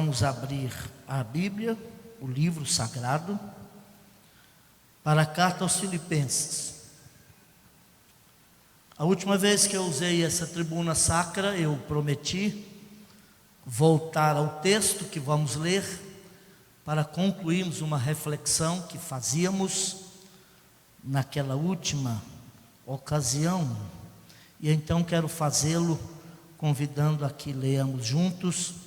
vamos abrir a Bíblia, o livro sagrado, para a carta aos Filipenses. A última vez que eu usei essa tribuna sacra, eu prometi voltar ao texto que vamos ler, para concluirmos uma reflexão que fazíamos naquela última ocasião. E então quero fazê-lo convidando a que leamos juntos,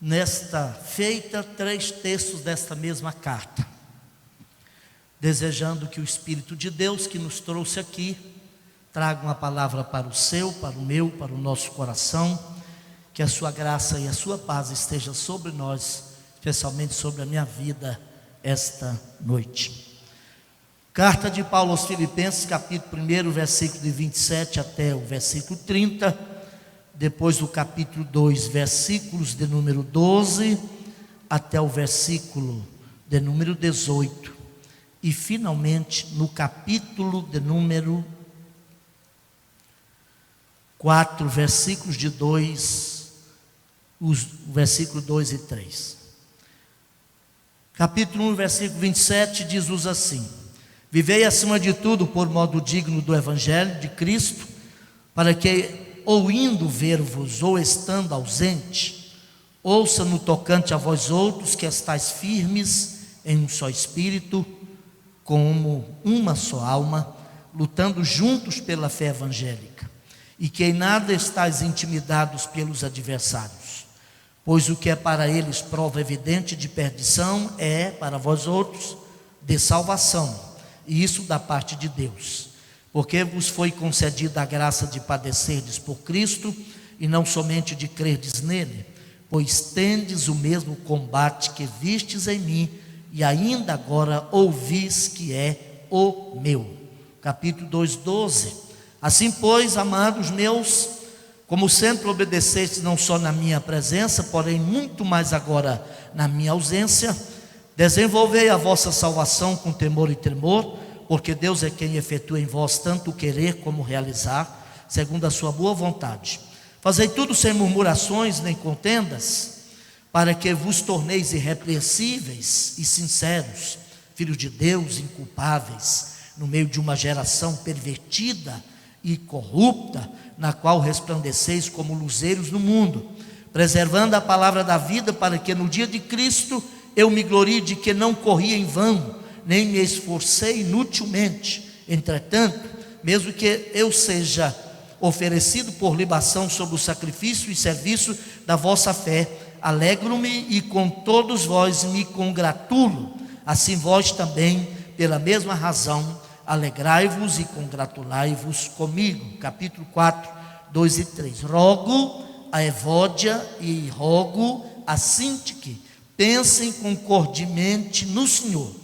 nesta feita, 3 textos desta mesma carta, desejando que o Espírito de Deus que nos trouxe aqui traga uma palavra para o seu, para o meu, para o nosso coração, que a sua graça e a sua paz esteja sobre nós, especialmente sobre a minha vida esta noite. Carta de Paulo aos Filipenses, capítulo 1, versículo de 27 até o versículo 30, depois do capítulo 2, versículos de número 12 até o versículo de número 18, e finalmente no capítulo de número 4, versículos de 2, os versículos 2 e 3. Capítulo 1, versículo 27 diz-nos assim: vivei acima de tudo por modo digno do Evangelho de Cristo, para que, ou indo ver-vos, ou estando ausente, ouça no tocante a vós outros que estáis firmes em um só espírito, como uma só alma, lutando juntos pela fé evangélica, e que em nada estáis intimidados pelos adversários, pois o que é para eles prova evidente de perdição é, para vós outros, de salvação, e isso da parte de Deus, porque vos foi concedida a graça de padecerdes por Cristo, e não somente de crerdes nele, pois tendes o mesmo combate que vistes em mim, e ainda agora ouvis que é o meu. Capítulo 2, 12. Assim pois, amados meus, como sempre obedecestes não só na minha presença, porém muito mais agora na minha ausência, desenvolvei a vossa salvação com temor e tremor, porque Deus é quem efetua em vós tanto o querer como o realizar, segundo a sua boa vontade. Fazei tudo sem murmurações nem contendas, para que vos torneis irrepreensíveis e sinceros, filhos de Deus inculpáveis, no meio de uma geração pervertida e corrupta, na qual resplandeceis como luzeiros no mundo, preservando a palavra da vida, para que no dia de Cristo eu me glorie de que não corri em vão, nem me esforcei inutilmente. Entretanto, mesmo que eu seja oferecido por libação sobre o sacrifício e serviço da vossa fé, alegro-me e com todos vós me congratulo. Assim vós também, pela mesma razão, alegrai-vos e congratulai-vos comigo. Capítulo 4, 2 e 3. Rogo a Evódia e rogo a Sintique, pensem concordemente no Senhor.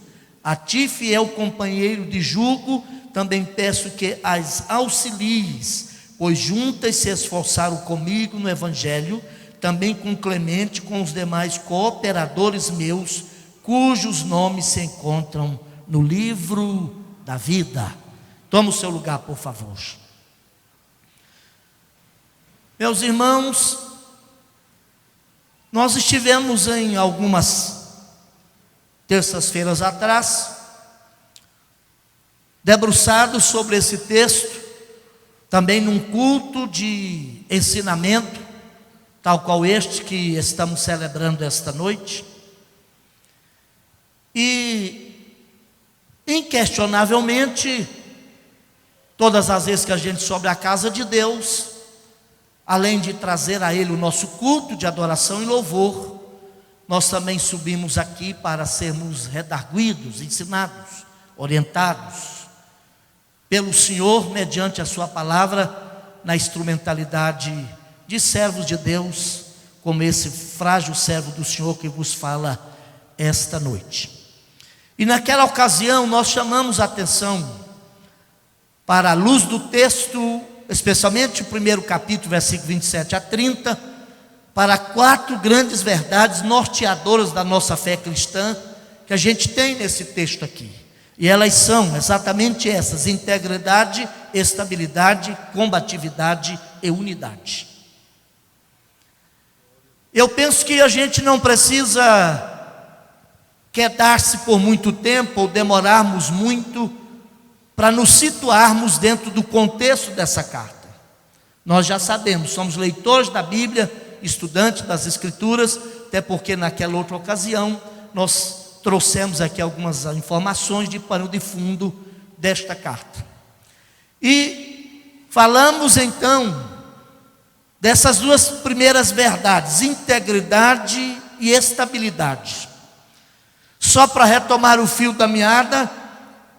A ti, fiel companheiro de jugo, também peço que as auxilies, pois juntas se esforçaram comigo no Evangelho, também com Clemente, com os demais cooperadores meus, cujos nomes se encontram no livro da vida. Toma o seu lugar, por favor. Meus irmãos, nós estivemos em algumas terças-feiras atrás, debruçados sobre esse texto, também num culto de ensinamento, tal qual este que estamos celebrando esta noite, e inquestionavelmente, todas as vezes que a gente sobe à casa de Deus, além de trazer a Ele o nosso culto de adoração e louvor, nós também subimos aqui para sermos redarguidos, ensinados, orientados pelo Senhor, mediante a sua palavra, na instrumentalidade de servos de Deus, como esse frágil servo do Senhor que vos fala esta noite. E naquela ocasião nós chamamos a atenção para a luz do texto, especialmente o primeiro capítulo, versículo 27 a 30, para 4 grandes verdades norteadoras da nossa fé cristã, que a gente tem nesse texto aqui. E elas são exatamente essas: integridade, estabilidade, combatividade e unidade. Eu penso que a gente não precisa quedar-se por muito tempo ou demorarmos muito para nos situarmos dentro do contexto dessa carta. Nós já sabemos, somos leitores da Bíblia, estudantes das Escrituras, até porque naquela outra ocasião nós trouxemos aqui algumas informações de pano de fundo desta carta. E falamos então dessas duas primeiras verdades, integridade e estabilidade. Só para retomar o fio da meada,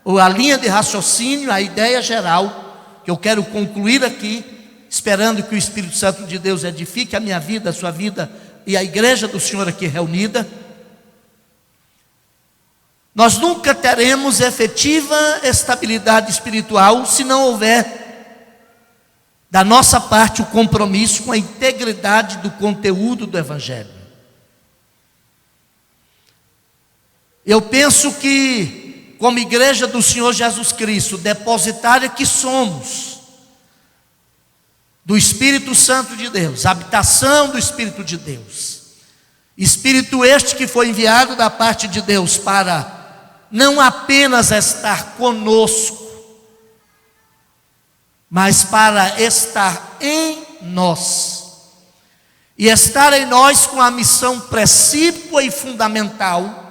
ou a linha de raciocínio, a ideia geral, que eu quero concluir aqui, esperando que o Espírito Santo de Deus edifique a minha vida, a sua vida e a igreja do Senhor aqui reunida. Nós nunca teremos efetiva estabilidade espiritual se não houver da nossa parte o compromisso com a integridade do conteúdo do Evangelho. Eu penso que, como igreja do Senhor Jesus Cristo, depositária que somos do Espírito Santo de Deus, habitação do Espírito de Deus, Espírito este que foi enviado da parte de Deus para não apenas estar conosco, mas para estar em nós, e estar em nós com a missão precípua e fundamental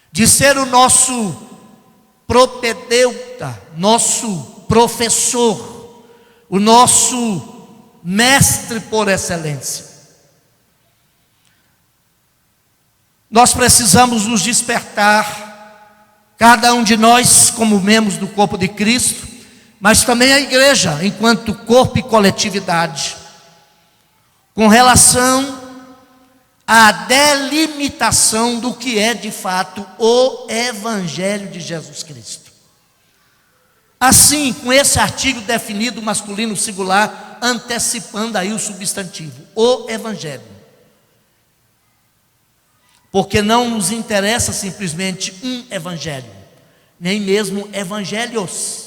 de ser o nosso propedeuta, nosso professor, o nosso mestre por excelência. Nós precisamos nos despertar, cada um de nós como membros do corpo de Cristo, mas também a igreja enquanto corpo e coletividade, com relação à delimitação do que é de fato o Evangelho de Jesus Cristo. Assim, com esse artigo definido masculino singular, antecipando aí o substantivo, o Evangelho. Porque não nos interessa simplesmente um Evangelho, nem mesmo evangelhos.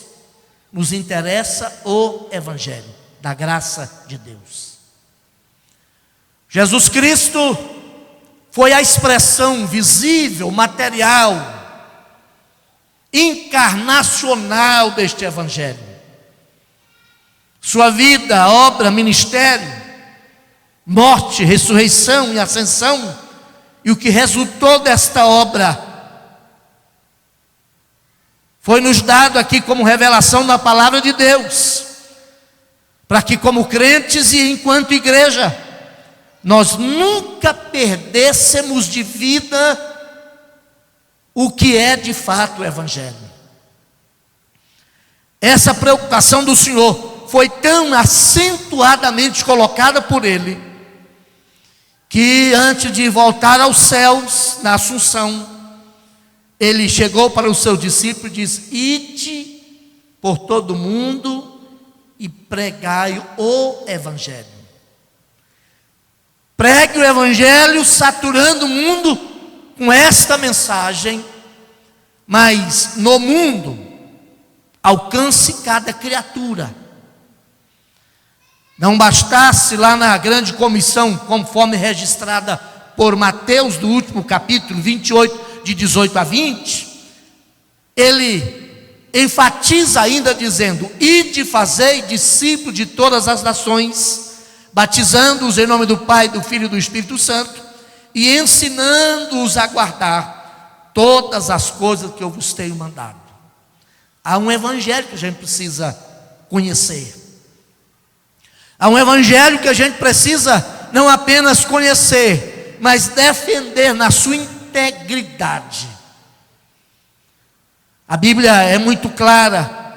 Nos interessa o Evangelho da graça de Deus. Jesus Cristo foi a expressão visível, material, encarnacional deste Evangelho. Sua vida, obra, ministério, morte, ressurreição e ascensão, e o que resultou desta obra foi nos dado aqui como revelação da palavra de Deus, para que como crentes e enquanto igreja, nós nunca perdêssemos de vida o que é de fato o Evangelho. Essa preocupação do Senhor foi tão acentuadamente colocada por Ele, que antes de voltar aos céus, na Assunção, Ele chegou para os seus discípulos e disse: ide por todo o mundo e pregai o Evangelho. Pregue o Evangelho, saturando o mundo com esta mensagem, mas no mundo, alcance cada criatura. Não bastasse lá na grande comissão, conforme registrada por Mateus, do último capítulo 28, de 18 a 20, ele enfatiza ainda dizendo: ide fazei discípulos de todas as nações, batizando-os em nome do Pai, do Filho e do Espírito Santo, e ensinando-os a guardar todas as coisas que eu vos tenho mandado. Há um evangelho que a gente precisa conhecer. Há um evangelho que a gente precisa não apenas conhecer, mas defender na sua integridade. A Bíblia é muito clara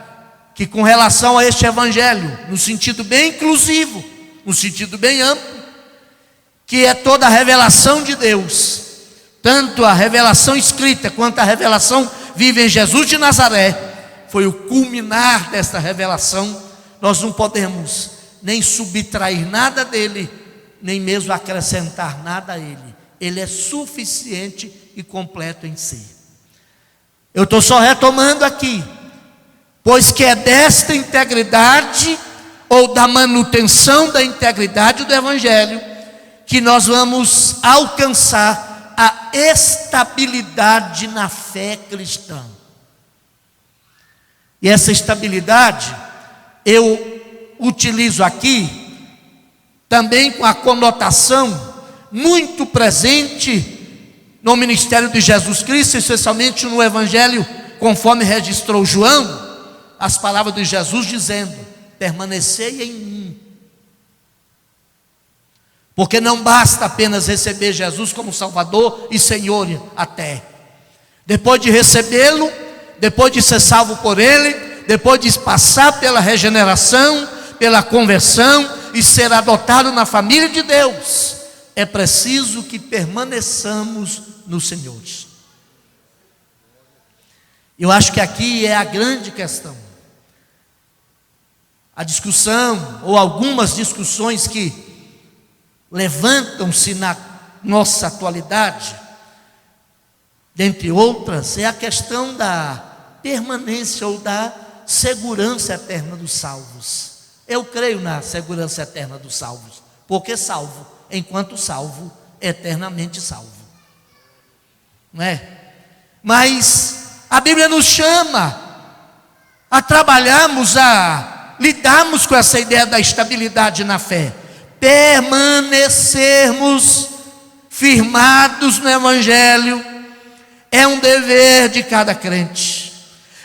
que com relação a este evangelho, no sentido bem inclusivo, no sentido bem amplo, que é toda a revelação de Deus, tanto a revelação escrita quanto a revelação viva em Jesus de Nazaré, foi o culminar desta revelação. Nós não podemos nem subtrair nada dele, nem mesmo acrescentar nada a ele. Ele é suficiente e completo em si. Eu estou só retomando aqui, pois que é desta integridade, ou da manutenção da integridade do Evangelho, que nós vamos alcançar a estabilidade na fé cristã. E essa estabilidade eu utilizo aqui também com a conotação muito presente no ministério de Jesus Cristo, especialmente no Evangelho, conforme registrou João, as palavras de Jesus dizendo: permanecei em mim. Porque não basta apenas receber Jesus como Salvador e Senhor até. Depois de recebê-lo, depois de ser salvo por Ele, depois de passar pela regeneração, pela conversão e ser adotado na família de Deus, é preciso que permaneçamos no Senhor. Eu acho que aqui é a grande questão. A discussão, ou algumas discussões que levantam-se na nossa atualidade, dentre outras, é a questão da permanência ou da segurança eterna dos salvos. Eu creio na segurança eterna dos salvos, porque salvo, enquanto salvo, eternamente salvo. Não é? Mas a Bíblia nos chama a trabalharmos, a lidarmos com essa ideia da estabilidade na fé, permanecermos firmados no Evangelho. É um dever de cada crente.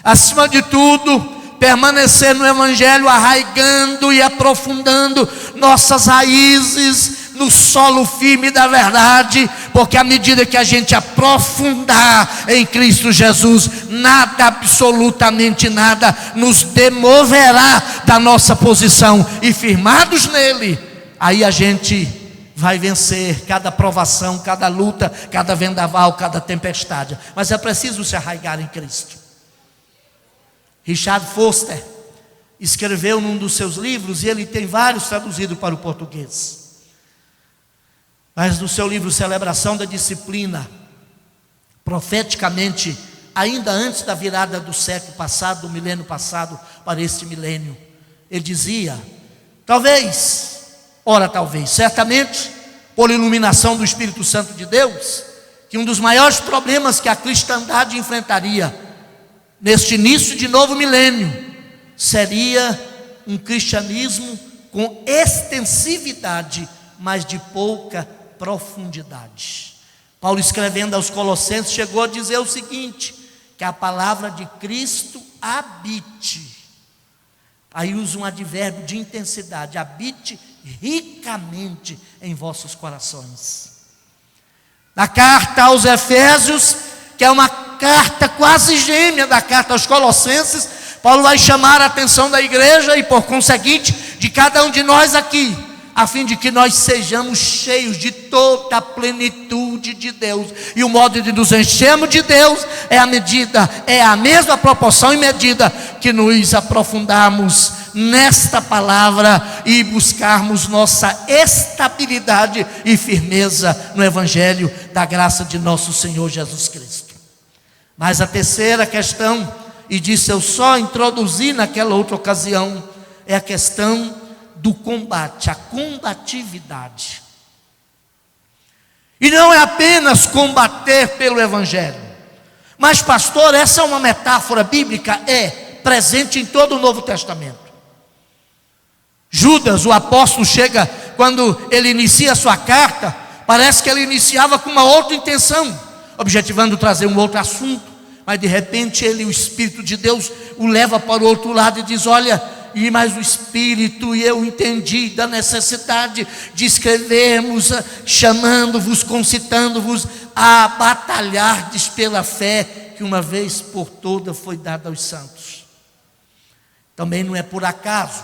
Acima de tudo, permanecer no Evangelho, arraigando e aprofundando nossas raízes no solo firme da verdade, porque à medida que a gente aprofundar em Cristo Jesus, nada, absolutamente nada, nos demoverá da nossa posição, e firmados nele, aí a gente vai vencer cada provação, cada luta, cada vendaval, cada tempestade. Mas é preciso se arraigar em Cristo. Richard Foster escreveu num dos seus livros, e ele tem vários traduzidos para o português, mas no seu livro Celebração da Disciplina, profeticamente, ainda antes da virada do século passado, do milênio passado para este milênio, ele dizia: talvez, certamente, por iluminação do Espírito Santo de Deus, que um dos maiores problemas que a cristandade enfrentaria neste início de novo milênio seria um cristianismo com extensividade, mas de pouca profundidade. Paulo, escrevendo aos Colossenses, chegou a dizer o seguinte: que a palavra de Cristo habite. Aí usa um advérbio de intensidade: habite ricamente em vossos corações. Na carta aos Efésios, que é uma carta quase gêmea da carta aos Colossenses, Paulo vai chamar a atenção da igreja e, por conseguinte, de cada um de nós aqui, a fim de que nós sejamos cheios de toda a plenitude de Deus. E o modo de nos enchermos de Deus é a mesma proporção e medida que nos aprofundarmos nesta palavra e buscarmos nossa estabilidade e firmeza no Evangelho da graça de nosso Senhor Jesus Cristo. Mas a terceira questão, e disse eu só introduzi naquela outra ocasião, é a questão do combate, a combatividade. E não é apenas combater pelo Evangelho, mas, pastor, essa é uma metáfora bíblica? É, presente em todo o Novo Testamento. Judas, o apóstolo, chega, quando ele inicia a sua carta, parece que ele iniciava com uma outra intenção, objetivando trazer um outro assunto, mas de repente o Espírito de Deus o leva para o outro lado e diz: olha, e mais o Espírito, e eu entendi da necessidade de escrevermos, chamando-vos, concitando-vos a batalhardes pela fé que uma vez por toda foi dada aos santos. Também não é por acaso,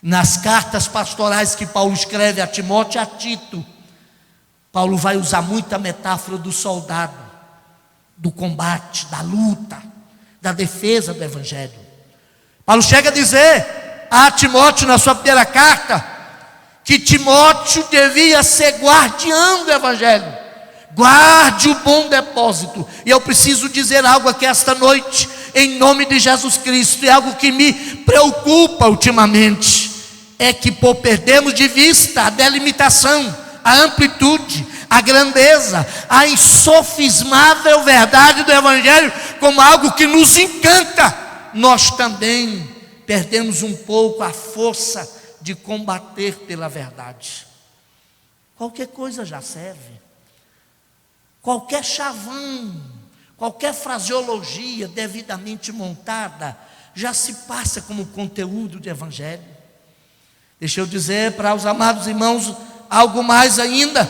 nas cartas pastorais que Paulo escreve a Timóteo e a Tito, Paulo vai usar muita metáfora do soldado, do combate, da luta, da defesa do Evangelho. Paulo chega a dizer a Timóteo na sua primeira carta, que Timóteo devia ser guardião do Evangelho, guarde o bom depósito. E eu preciso dizer algo aqui esta noite, em nome de Jesus Cristo, e algo que me preocupa ultimamente, é que por perdermos de vista a delimitação, a amplitude, a grandeza, a insofismável verdade do Evangelho como algo que nos encanta, nós também perdemos um pouco a força de combater pela verdade. Qualquer coisa já serve, qualquer chavão, qualquer fraseologia devidamente montada já se passa como conteúdo de Evangelho. Deixa eu dizer para os amados irmãos algo mais ainda.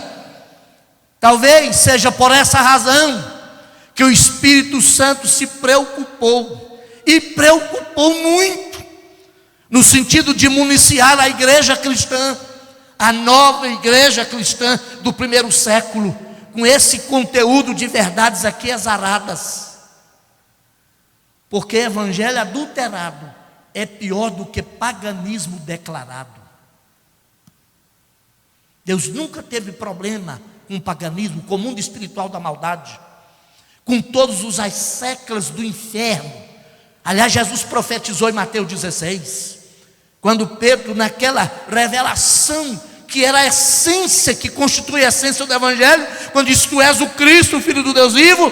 Talvez seja por essa razão que o Espírito Santo se preocupou, e preocupou muito, no sentido de municiar a igreja cristã, a nova igreja cristã do primeiro século, com esse conteúdo de verdades aqui exaradas. Porque evangelho adulterado é pior do que paganismo declarado. Deus nunca teve problema com o paganismo, com o mundo espiritual da maldade, com todos os asseclas do inferno. Aliás, Jesus profetizou em Mateus 16, quando Pedro, naquela revelação que era a essência, que constitui a essência do Evangelho, quando disse: tu és o Cristo, o Filho do Deus vivo,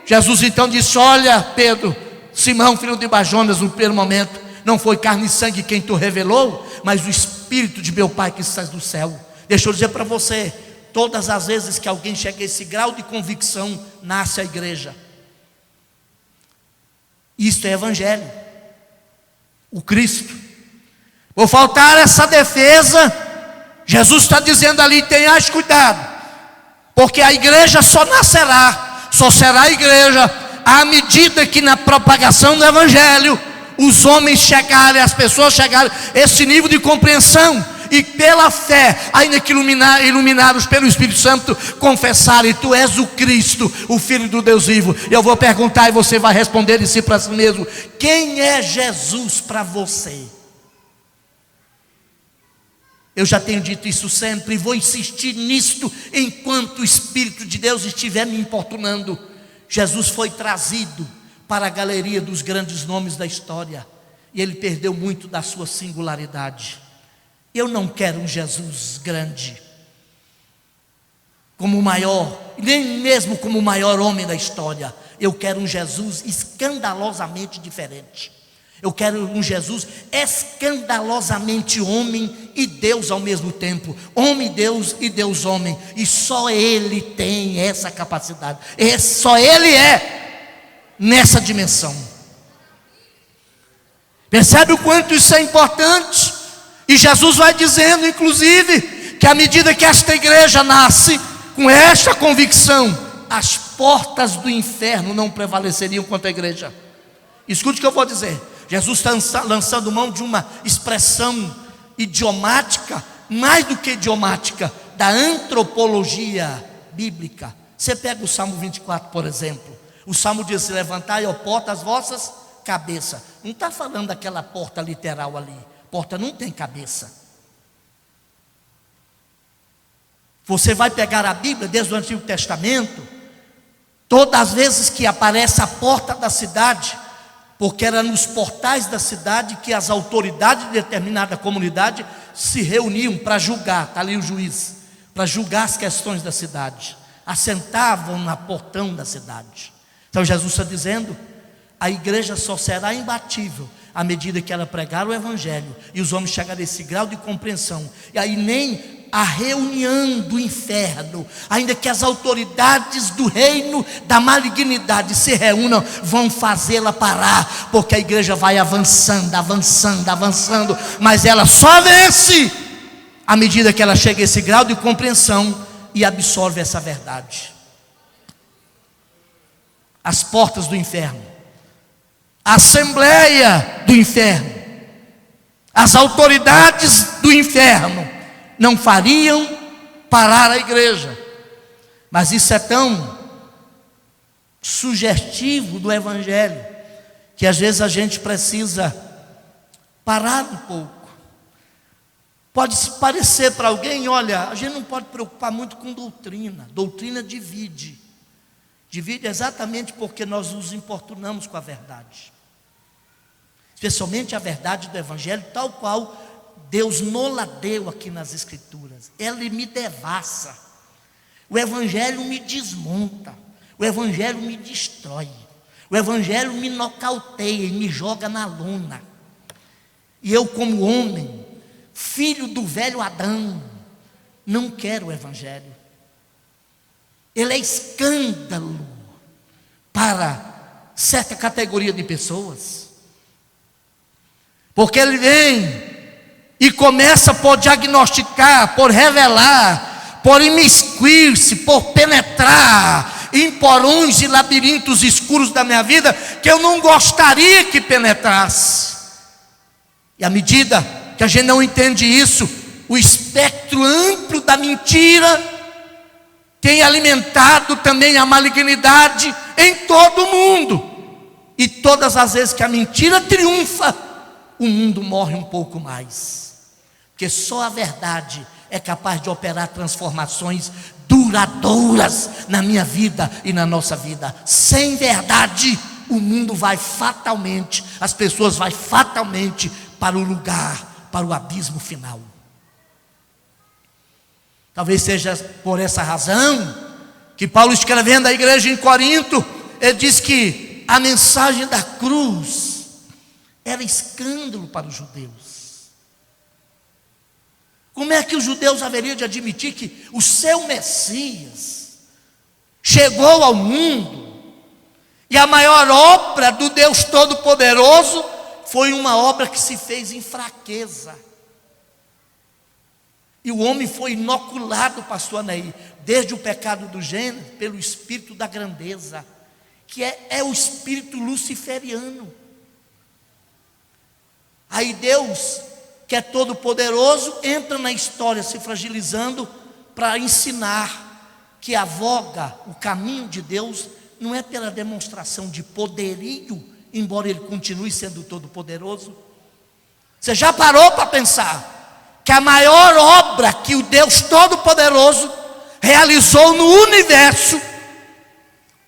Jesus então disse: olha, Pedro, Simão, filho de Bajonas, no primeiro momento, não foi carne e sangue quem tu revelou, mas o Espírito de meu Pai que estás do céu. Deixa eu dizer para você, todas as vezes que alguém chega a esse grau de convicção, nasce a igreja. Isto é Evangelho, o Cristo. Vou faltar essa defesa. Jesus está dizendo ali: tenhais cuidado, porque a igreja só será igreja à medida que na propagação do Evangelho os homens chegarem, as pessoas chegarem a esse nível de compreensão, e pela fé, ainda que iluminados pelo Espírito Santo, confessarem: tu és o Cristo, o Filho do Deus vivo. Eu vou perguntar e você vai responder de si para si mesmo: quem é Jesus para você? Eu já tenho dito isso sempre e vou insistir nisto enquanto o Espírito de Deus estiver me importunando. Jesus foi trazido para a galeria dos grandes nomes da história, e ele perdeu muito da sua singularidade. Eu não quero um Jesus grande, como o maior, nem mesmo como o maior homem da história. Eu quero um Jesus escandalosamente diferente. Eu quero um Jesus escandalosamente homem e Deus ao mesmo tempo. Homem Deus e Deus homem. E só Ele tem essa capacidade. Só Ele é nessa dimensão. Percebe o quanto isso é importante? E Jesus vai dizendo, inclusive, que à medida que esta igreja nasce com esta convicção, as portas do inferno não prevaleceriam contra a igreja. Escute o que eu vou dizer. Jesus está lançando mão de uma expressão idiomática, mais do que idiomática, da antropologia bíblica. Você pega o Salmo 24, por exemplo. O Salmo diz: se levantai, ó porta, as vossas cabeças. Não está falando daquela porta literal ali. Porta não tem cabeça. Você vai pegar a Bíblia desde o Antigo Testamento, todas as vezes que aparece a porta da cidade, porque era nos portais da cidade que as autoridades de determinada comunidade se reuniam para julgar. Está ali o juiz, para julgar as questões da cidade. Assentavam na portão da cidade. Então Jesus está dizendo: a igreja só será imbatível à medida que ela pregar o Evangelho e os homens chegarem a esse grau de compreensão. E aí nem a reunião do inferno, ainda que as autoridades do reino da malignidade se reúnam, vão fazê-la parar, porque a igreja vai avançando, avançando, avançando, mas ela só vence à medida que ela chega a esse grau de compreensão e absorve essa verdade. As portas do inferno, a assembleia do inferno, as autoridades do inferno não fariam parar a igreja. Mas isso é tão sugestivo do Evangelho, que às vezes a gente precisa parar um pouco. Pode se parecer para alguém: olha, a gente não pode preocupar muito com doutrina. Doutrina divide. Divide exatamente porque nós nos importunamos com a verdade, especialmente a verdade do Evangelho, tal qual Deus nola deu aqui nas Escrituras. Ele me devassa. O Evangelho me desmonta. O Evangelho me destrói. O Evangelho me nocauteia e me joga na lona. E eu, como homem, filho do velho Adão, não quero o Evangelho. Ele é escândalo para certa categoria de pessoas. Porque ele vem e começa por diagnosticar, por revelar, por imiscuir-se, por penetrar em porões e labirintos escuros da minha vida que eu não gostaria que penetrasse. E à medida que a gente não entende isso, o espectro amplo da mentira tem alimentado também a malignidade em todo o mundo. E todas as vezes que a mentira triunfa, o mundo morre um pouco mais. Porque só a verdade é capaz de operar transformações duradouras na minha vida e na nossa vida. Sem verdade, o mundo vai fatalmente, as pessoas vão fatalmente para o lugar, para o abismo final. Talvez seja por essa razão que Paulo, escrevendo à igreja em Corinto, ele diz que a mensagem da cruz era escândalo para os judeus. Como é que os judeus haveriam de admitir que o seu Messias chegou ao mundo e a maior obra do Deus Todo-Poderoso foi uma obra que se fez em fraqueza? E o homem foi inoculado, pastor Anaí, desde o pecado do gênero, pelo espírito da grandeza, que é o espírito luciferiano. Aí Deus, que é todo poderoso, entra na história se fragilizando para ensinar que a voga, o caminho de Deus, não é pela demonstração de poderio, embora Ele continue sendo todo poderoso. Você já parou para pensar que a maior obra que o Deus Todo-Poderoso realizou no universo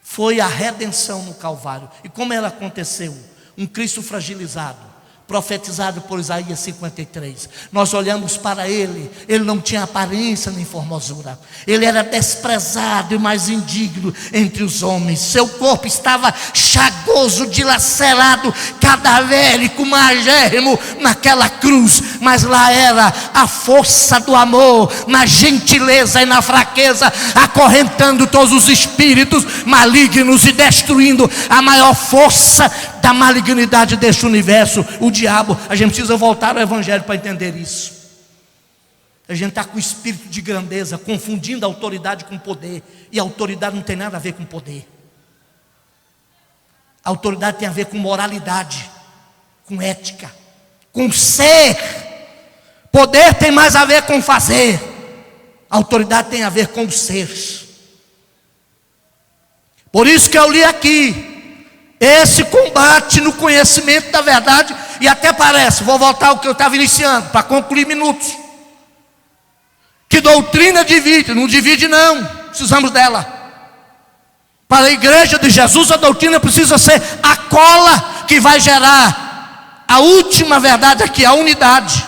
foi a redenção no Calvário? E como ela aconteceu? Um Cristo fragilizado, profetizado por Isaías 53. Nós olhamos para ele não tinha aparência nem formosura, ele era desprezado e mais indigno entre os homens, seu corpo estava chagoso, dilacerado, cadavérico, magérrimo naquela cruz, mas lá era a força do amor, na gentileza e na fraqueza, acorrentando todos os espíritos malignos e destruindo a maior força da malignidade deste universo, o diabo. A gente precisa voltar ao Evangelho para entender isso. A gente está com o espírito de grandeza, confundindo a autoridade com poder, e a autoridade não tem nada a ver com poder. A autoridade tem a ver com moralidade, com ética, com ser. Poder tem mais a ver com fazer, a autoridade tem a ver com o ser. Por isso que eu li aqui, esse combate no conhecimento da verdade, e até parece, vou voltar ao que eu estava iniciando, para concluir minutos, que doutrina divide, não divide não, precisamos dela. Para a igreja de Jesus, a doutrina precisa ser a cola que vai gerar a última verdade aqui, a unidade.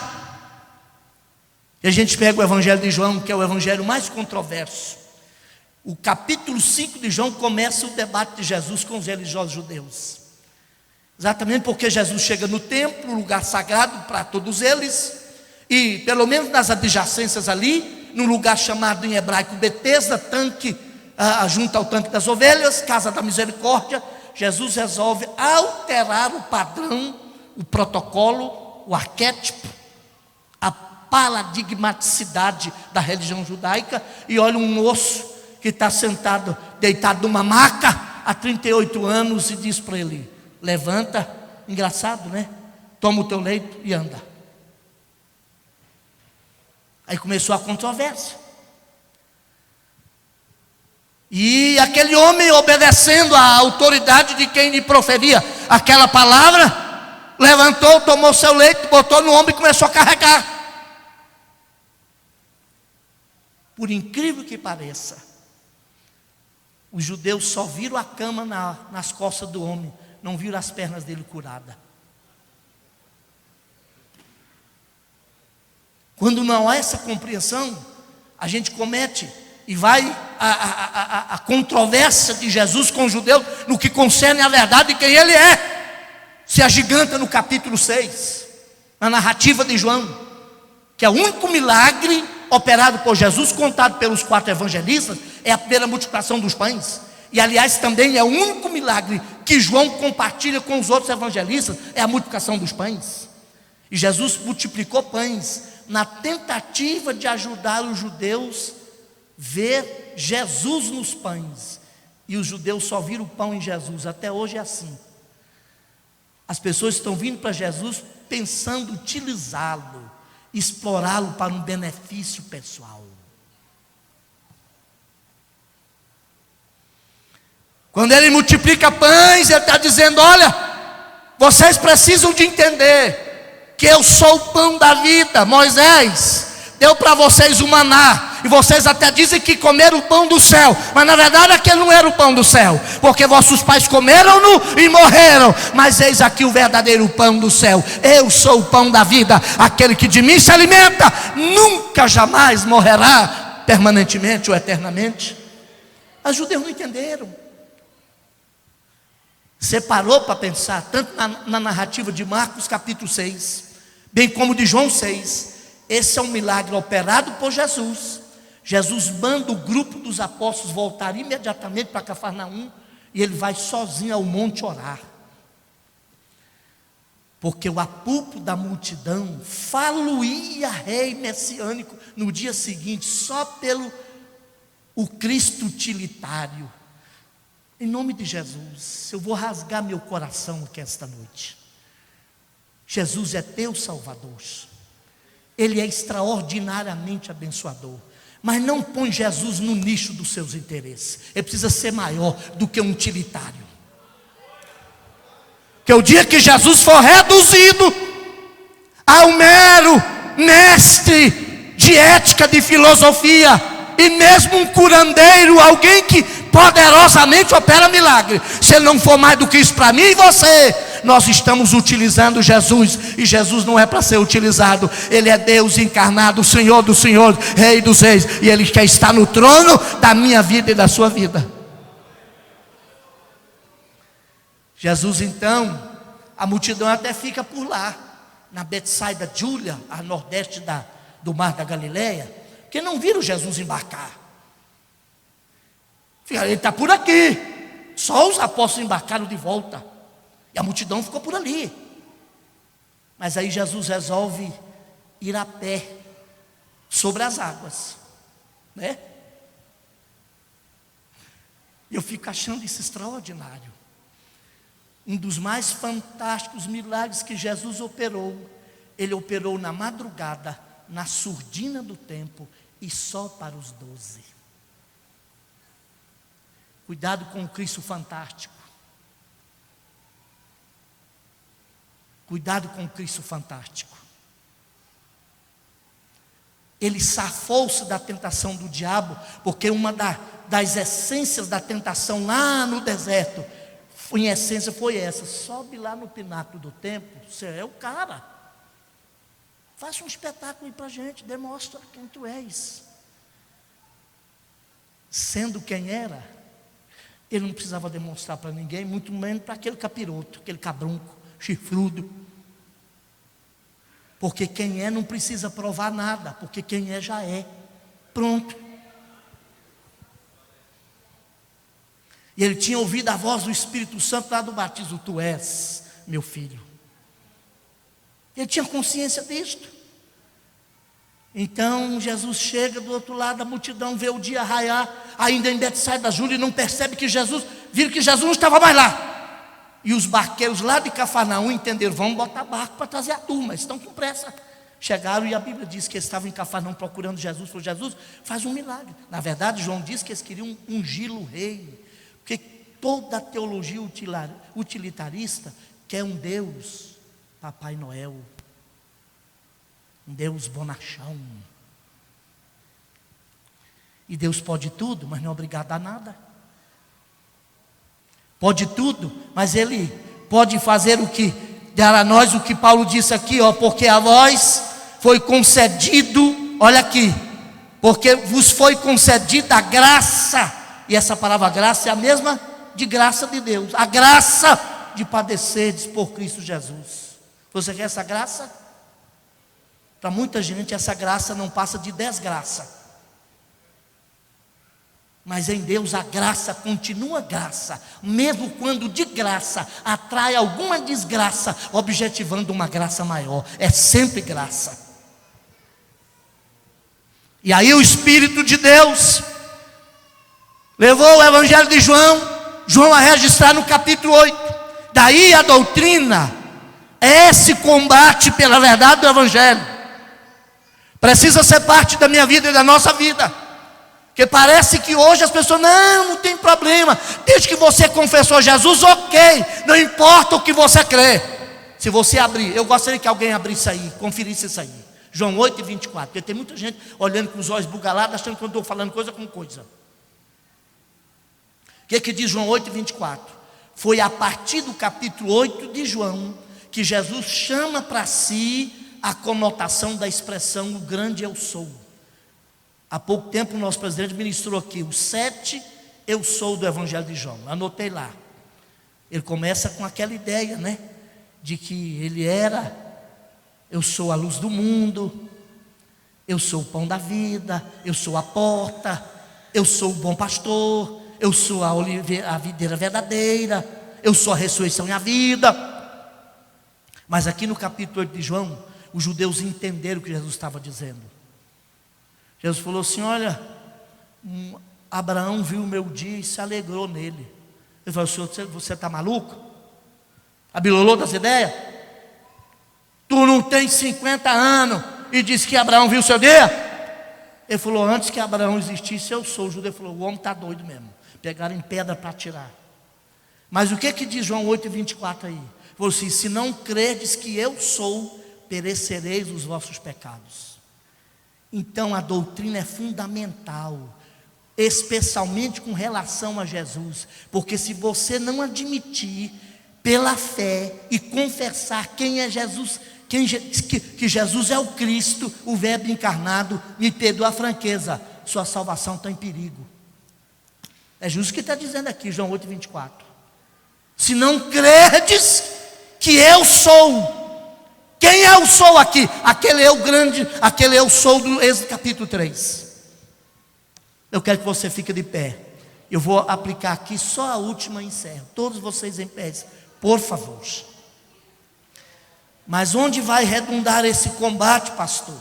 E a gente pega o Evangelho de João, que é o evangelho mais controverso. O capítulo 5 de João começa o debate de Jesus com os religiosos judeus. Exatamente porque Jesus chega no templo, lugar sagrado para todos eles, e pelo menos nas adjacências ali, num lugar chamado em hebraico Betesda, tanque, junto ao tanque das ovelhas, casa da misericórdia, Jesus resolve alterar o padrão, o protocolo, o arquétipo, a paradigmaticidade da religião judaica, e olha um moço que está sentado, deitado numa maca há 38 anos, e diz para ele: levanta, engraçado, né? Toma o teu leito e anda. Aí começou a controvérsia. E aquele homem, obedecendo à autoridade de quem lhe proferia aquela palavra, levantou, tomou seu leito, botou no ombro e começou a carregar. Por incrível que pareça, os judeus só viram a cama nas costas do homem, não viram as pernas dele curadas. Quando não há essa compreensão, a gente comete e vai a controvérsia de Jesus com os judeus no que concerne a verdade de quem ele é. Se agiganta no capítulo 6, na narrativa de João, que é o único milagre operado por Jesus, contado pelos 4 evangelistas, é a primeira multiplicação dos pães. E aliás também é o único milagre que João compartilha com os outros evangelistas, é a multiplicação dos pães. E Jesus multiplicou pães na tentativa de ajudar os judeus a ver Jesus nos pães. E os judeus só viram o pão em Jesus. Até hoje é assim. As pessoas estão vindo para Jesus pensando utilizá-lo, explorá-lo para um benefício pessoal. Quando ele multiplica pães, ele está dizendo: olha, vocês precisam de entender que eu sou o pão da vida. Moisés deu para vocês o maná, e vocês até dizem que comeram o pão do céu, mas na verdade aquele não era o pão do céu, porque vossos pais comeram-no e morreram. Mas eis aqui o verdadeiro pão do céu. Eu sou o pão da vida. Aquele que de mim se alimenta nunca jamais morrerá permanentemente ou eternamente. Os judeus não entenderam. Você parou para pensar, tanto na narrativa de Marcos capítulo 6, bem como de João 6, esse é um milagre operado por Jesus. Jesus manda o grupo dos apóstolos voltar imediatamente para Cafarnaum, e ele vai sozinho ao monte orar. Porque o apulpo da multidão faloia rei messiânico no dia seguinte, só pelo o Cristo utilitário. Em nome de Jesus, eu vou rasgar meu coração aqui esta noite. Jesus é teu Salvador. Ele é extraordinariamente abençoador. Mas não põe Jesus no nicho dos seus interesses. Ele precisa ser maior do que um utilitário. Que o dia que Jesus for reduzido ao mero mestre de ética, de filosofia, e mesmo um curandeiro, alguém que poderosamente opera milagre, se ele não for mais do que isso para mim e você, nós estamos utilizando Jesus, e Jesus não é para ser utilizado. Ele é Deus encarnado, o Senhor dos senhores, Rei dos reis, e Ele quer estar no trono da minha vida e da sua vida. Jesus então, a multidão até fica por lá, na Betsaida Júlia, a nordeste do mar da Galileia, porque não viram Jesus embarcar. Ele está por aqui. Só os apóstolos embarcaram de volta, e a multidão ficou por ali. Mas aí Jesus resolve ir a pé sobre as águas, né? E eu fico achando isso extraordinário. Um dos mais fantásticos milagres que Jesus operou, Ele operou na madrugada, na surdina do templo, e só para os 12. Cuidado com o Cristo fantástico. Cuidado com o Cristo fantástico. Ele safou-se da tentação do diabo, porque uma das essências da tentação lá no deserto, em essência foi essa: sobe lá no pináculo do templo, você é o cara. Faça um espetáculo aí para a gente, demonstra quem tu és. Sendo quem era, ele não precisava demonstrar para ninguém, muito menos para aquele capiroto, aquele cabrunco, chifrudo. Porque quem é não precisa provar nada, porque quem é já é. Pronto. E ele tinha ouvido a voz do Espírito Santo lá do batismo: tu és meu filho. Ele tinha consciência disto. Então Jesus chega do outro lado da multidão, vê o dia raiar, ainda em Betsaida Júlia, e não percebe que Jesus, viram que Jesus não estava mais lá. E os barqueiros lá de Cafarnaum entenderam: vamos botar barco para trazer a turma, estão com pressa. Chegaram, e a Bíblia diz que eles estavam em Cafarnaum procurando Jesus. Falou: Jesus, faz um milagre. Na verdade, João diz que eles queriam ungí-lo rei, porque toda a teologia utilitarista quer um Deus Papai Noel, um Deus bonachão. E Deus pode tudo, mas não é obrigado a nada. Pode tudo, mas Ele pode fazer o que dar a nós, o que Paulo disse aqui, porque a vós foi concedido, olha aqui, porque vos foi concedida a graça, e essa palavra graça é a mesma de graça de Deus, a graça de padecerdes por Cristo Jesus. Você quer essa graça? Para muita gente essa graça não passa de desgraça. Mas em Deus a graça continua graça, mesmo quando de graça atrai alguma desgraça, objetivando uma graça maior, é sempre graça. E aí o Espírito de Deus levou o Evangelho de João a registrar no capítulo 8. Daí a doutrina é esse combate pela verdade do Evangelho. Precisa ser parte da minha vida e da nossa vida. Porque parece que hoje as pessoas, não tem problema, desde que você confessou Jesus, ok, não importa o que você crê. Se você abrir, eu gostaria que alguém abrisse aí, conferisse isso aí, João 8:24, porque tem muita gente olhando com os olhos bugalados, achando que eu estou falando coisa com coisa. O que diz João 8:24? Foi a partir do capítulo 8 de João, que Jesus chama para si a conotação da expressão, o grande eu sou. Há pouco tempo o nosso presidente ministrou aqui, o 7 eu sou do Evangelho de João, anotei lá. Ele começa com aquela ideia, né? De que ele era, eu sou a luz do mundo, eu sou o pão da vida, eu sou a porta, eu sou o bom pastor, eu sou a videira verdadeira, eu sou a ressurreição e a vida. Mas aqui no capítulo 8 de João, os judeus entenderam o que Jesus estava dizendo. Jesus falou assim, olha, Abraão viu o meu dia e se alegrou nele. Ele falou, senhor, você está maluco? Abilolou das ideias? Tu não tens 50 anos e disse que Abraão viu o seu dia? Ele falou, antes que Abraão existisse, eu sou. O judeu falou, o homem está doido mesmo. Pegaram em pedra para tirar. Mas o que diz João 8:24 aí? Ele falou assim, se não credes que eu sou, perecereis os vossos pecados. Então a doutrina é fundamental, especialmente com relação a Jesus, porque se você não admitir pela fé e confessar quem é Jesus, que Jesus é o Cristo, o Verbo encarnado, me perdoa a franqueza, sua salvação está em perigo. É Jesus que está dizendo aqui, João 8:24. Se não credes que eu sou. Quem eu sou aqui? Aquele eu grande, aquele eu sou do Êxodo capítulo 3. Eu quero que você fique de pé. Eu vou aplicar aqui só a última e encerro. Todos vocês em pé, por favor. Mas onde vai redundar esse combate, pastor?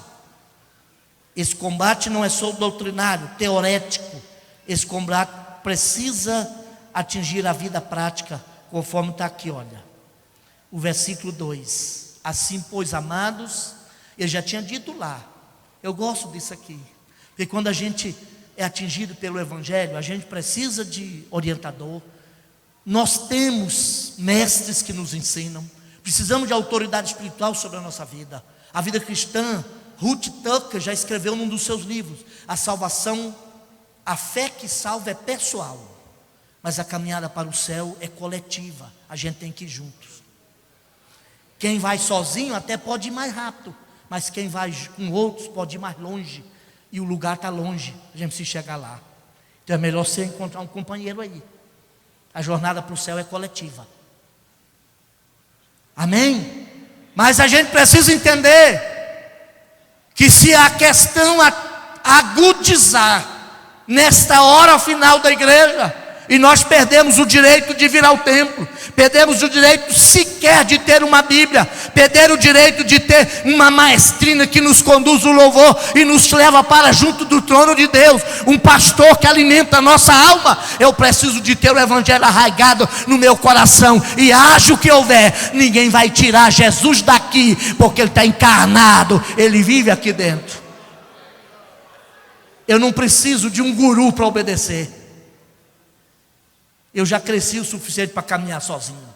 Esse combate não é só doutrinário, teorético. Esse combate precisa atingir a vida prática, conforme está aqui, olha. O versículo 2. Assim, pois, amados, ele já tinha dito lá. Eu gosto disso aqui, porque quando a gente é atingido pelo Evangelho, a gente precisa de orientador. Nós temos mestres que nos ensinam. Precisamos de autoridade espiritual sobre a nossa vida. A vida cristã, Ruth Tucker já escreveu num dos seus livros, a salvação, a fé que salva é pessoal, mas a caminhada para o céu é coletiva. A gente tem que ir juntos. Quem vai sozinho até pode ir mais rápido, mas quem vai com outros pode ir mais longe, e o lugar está longe, a gente precisa chegar lá. Então é melhor você encontrar um companheiro aí. A jornada para o céu é coletiva. Amém? Mas a gente precisa entender que se a questão agudizar nesta hora final da igreja, e nós perdemos o direito de vir ao templo, perdemos o direito sequer de ter uma Bíblia, perder o direito de ter uma maestrina que nos conduz o louvor e nos leva para junto do trono de Deus, um pastor que alimenta a nossa alma. Eu preciso de ter o Evangelho arraigado no meu coração, e haja o que houver, ninguém vai tirar Jesus daqui, porque Ele está encarnado, Ele vive aqui dentro. Eu não preciso de um guru para obedecer. Eu já cresci o suficiente para caminhar sozinho.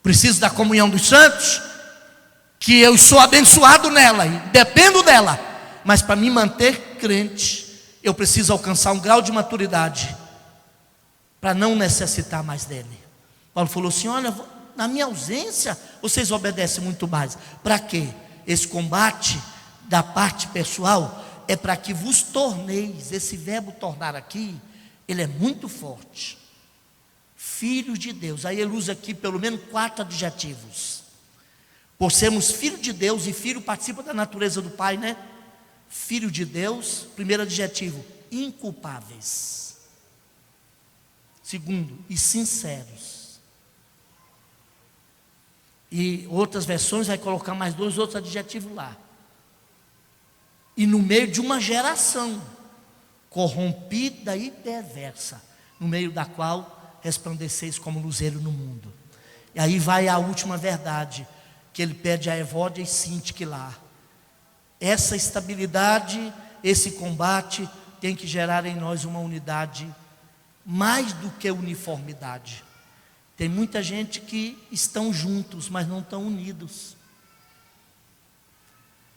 Preciso da comunhão dos santos, que eu sou abençoado nela e dependo dela. Mas para me manter crente, eu preciso alcançar um grau de maturidade para não necessitar mais dele. Paulo falou assim, olha, na minha ausência, vocês obedecem muito mais. Para quê? Esse combate da parte pessoal é para que vos torneis. Esse verbo tornar aqui, ele é muito forte. Filhos de Deus. Aí ele usa aqui pelo menos 4 adjetivos. Por sermos filhos de Deus, e filho participa da natureza do Pai, né? Filho de Deus, primeiro adjetivo, inculpáveis. Segundo, e sinceros. E outras versões vai colocar mais 2 outros adjetivos lá. E no meio de uma geração corrompida e perversa, no meio da qual resplandeceis como luzeiro no mundo. E aí vai a última verdade que ele pede a Evódia e Sintique lá. Essa estabilidade, esse combate tem que gerar em nós uma unidade mais do que uniformidade. Tem muita gente que estão juntos, mas não estão unidos.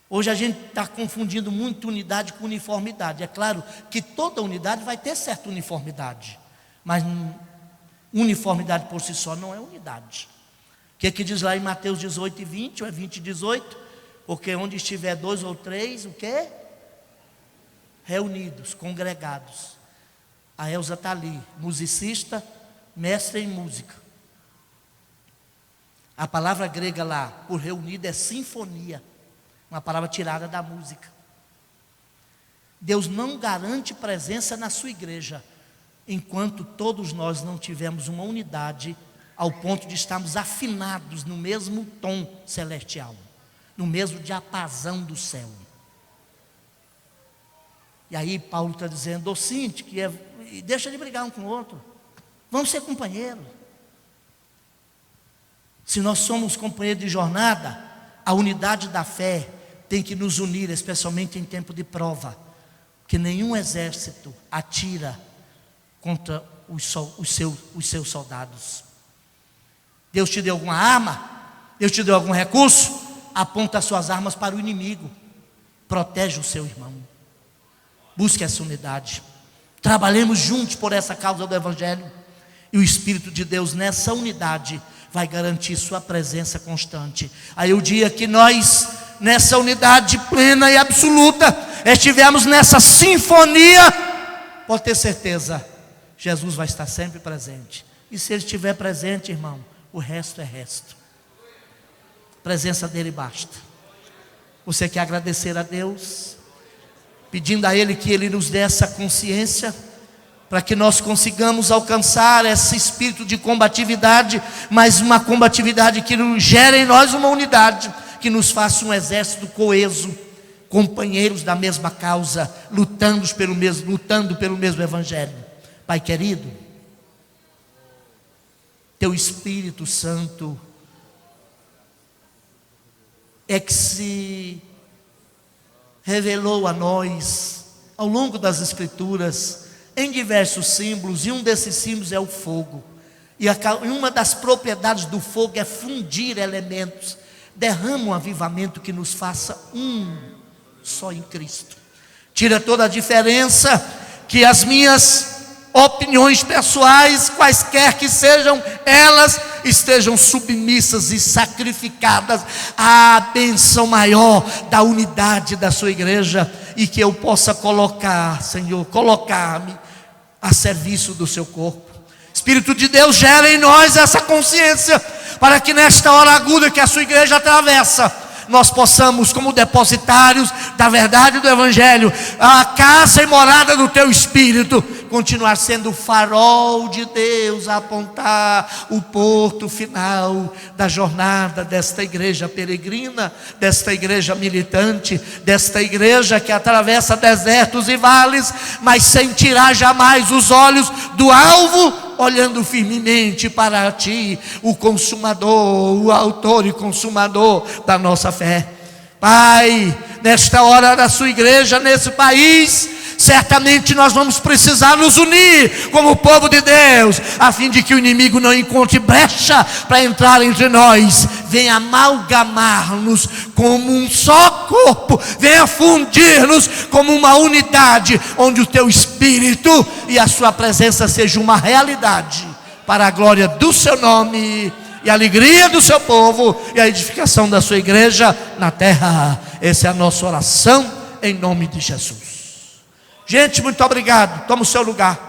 Hoje a gente está confundindo muito unidade com uniformidade. É claro que toda unidade vai ter certa uniformidade, mas uniformidade por si só não é unidade. O que diz lá em Mateus 18 e 20, ou é 20 e 18? Porque onde estiver 2 ou 3, o quê? Reunidos, congregados. A Elza está ali, musicista, mestre em música. A palavra grega lá, por reunido, é sinfonia. Uma palavra tirada da música. Deus não garante presença na sua igreja, enquanto todos nós não tivermos uma unidade, ao ponto de estarmos afinados no mesmo tom celestial, no mesmo diapasão do céu. E aí Paulo está dizendo, Sintique, deixa de brigar um com o outro, vamos ser companheiros. Se nós somos companheiros de jornada, a unidade da fé tem que nos unir, especialmente em tempo de prova, que nenhum exército atira contra os seus soldados. Deus te deu alguma arma, Deus te deu algum recurso, aponta as suas armas para o inimigo, protege o seu irmão, busque essa unidade, trabalhemos juntos por essa causa do Evangelho, e o Espírito de Deus nessa unidade vai garantir sua presença constante. Aí o dia que nós, nessa unidade plena e absoluta, estivermos nessa sinfonia, pode ter certeza, Jesus vai estar sempre presente. E se Ele estiver presente, irmão, o resto é resto. A presença dEle basta. Você quer agradecer a Deus, pedindo a Ele que Ele nos dê essa consciência, para que nós consigamos alcançar esse espírito de combatividade, mas uma combatividade que gere em nós uma unidade, que nos faça um exército coeso, companheiros da mesma causa, lutando pelo mesmo Evangelho. Pai querido, Teu Espírito Santo é que se revelou a nós ao longo das Escrituras, em diversos símbolos, e um desses símbolos é o fogo. E uma das propriedades do fogo é fundir elementos. Derrama um avivamento que nos faça um só em Cristo. Tira toda a diferença, que as minhas opiniões pessoais, quaisquer que sejam elas, estejam submissas e sacrificadas à bênção maior da unidade da sua igreja, e que eu possa colocar, Senhor, colocar-me a serviço do seu corpo. Espírito de Deus, gera em nós essa consciência, para que nesta hora aguda que a sua igreja atravessa, nós possamos, como depositários da verdade do Evangelho, a casa e morada do Teu Espírito, continuar sendo o farol de Deus, a apontar o porto final da jornada desta igreja peregrina, desta igreja militante, desta igreja que atravessa desertos e vales, mas sem tirar jamais os olhos do alvo, olhando firmemente para Ti, o consumador, o autor e consumador da nossa fé. Pai, nesta hora da sua igreja, nesse país, certamente nós vamos precisar nos unir como povo de Deus, a fim de que o inimigo não encontre brecha para entrar entre nós. Venha amalgamar-nos como um só corpo, venha fundir-nos como uma unidade, onde o Teu Espírito e a Sua presença sejam uma realidade, para a glória do Seu nome e a alegria do seu povo e a edificação da sua igreja na terra. Essa é a nossa oração em nome de Jesus. Gente, muito obrigado. Toma o seu lugar.